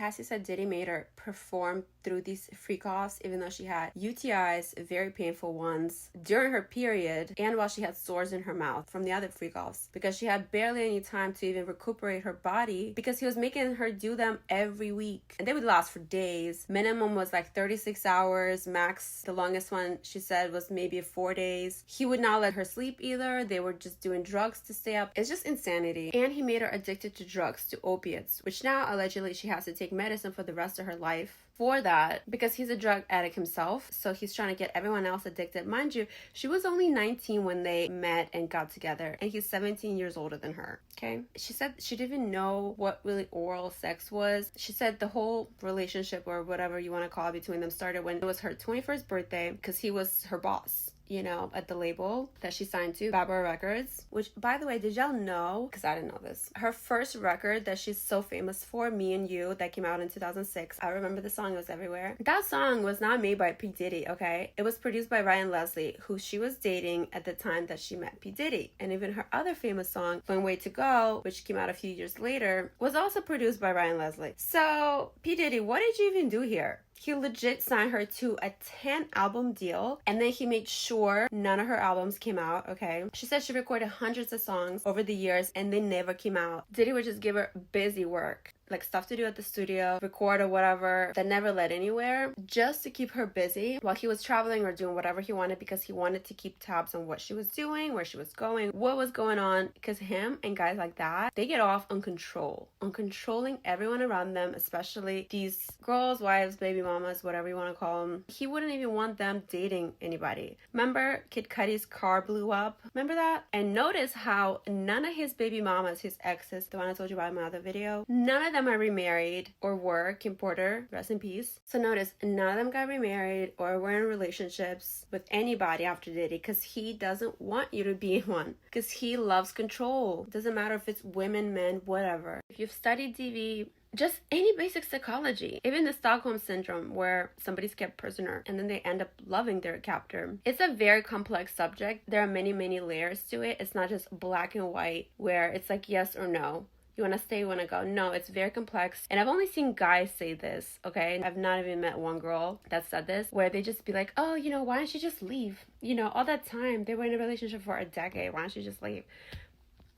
Cassie said Diddy made her perform through these freak-offs even though she had UTIs, very painful ones, during her period, and while she had sores in her mouth from the other freak-offs, because she had barely any time to even recuperate her body because he was making her do them every week. And they would last for days. Minimum was like 36 hours. Max, the longest one she said was maybe 4 days. He would not let her sleep either. They were just doing drugs to stay up. It's just insanity. And he made her addicted to drugs, to opiates, which now allegedly she has to take medicine for the rest of her life for that because he's a drug addict himself. So he's trying to get everyone else addicted. Mind you, she was only 19 when they met and got together, and he's 17 years older than her. Okay. She said she didn't even know what really oral sex was. She said the whole relationship, or whatever you want to call it, between them started when it was her 21st birthday because he was her boss, you know, at the label that she signed to, Barbara Records. Which, by the way, did y'all know, because I didn't know this, her first record that she's so famous for, Me and You, that came out in 2006, I remember the song, it was everywhere. That song was not made by P. Diddy, okay? It was produced by Ryan Leslie, who she was dating at the time that she met P. Diddy. And even her other famous song, Long Way to Go, which came out a few years later, was also produced by Ryan Leslie. So, P. Diddy, what did you even do here? He legit signed her to a 10-album deal, and then he made sure none of her albums came out, okay? She said she recorded hundreds of songs over the years, and they never came out. Diddy would just give her busy work, like stuff to do at the studio, record or whatever, that never led anywhere, just to keep her busy while he was traveling or doing whatever he wanted, because he wanted to keep tabs on what she was doing, where she was going, what was going on, because him and guys like that, they get off on control, on controlling everyone around them, especially these girls, wives, baby mamas, whatever you want to call them. He wouldn't even want them dating anybody. Remember Kid Cudi's car blew up? Remember that? And notice how none of his baby mamas, his exes, the one I told you about in my other video, none of them are remarried or were. Kim Porter, rest in peace. So notice, none of them got remarried or were in relationships with anybody after Diddy, because he doesn't want you to be in one, because he loves control. Doesn't matter if it's women, men, whatever. If you've studied DV, just any basic psychology, even the Stockholm syndrome, where somebody's kept prisoner and then they end up loving their captor. It's a very complex subject. There are many, many layers to it. It's not just black and white where it's like yes or no. You want to stay, you want to go. No, it's very complex. And I've only seen guys say this, okay? I've not even met one girl that said this, where they just be like, oh, you know, why don't you just leave? You know, all that time, they were in a relationship for a decade. Why don't you just leave?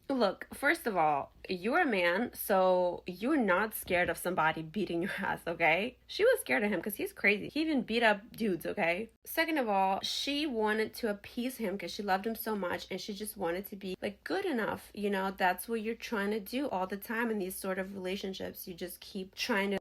Look, first of all, you're a man, so you're not scared of somebody beating your ass, okay? She was scared of him because he's crazy. He even beat up dudes, okay? Second of all, she wanted to appease him because she loved him so much, and she just wanted to be, like, good enough. You know, that's what you're trying to do all the time in these sort of relationships. You just keep trying to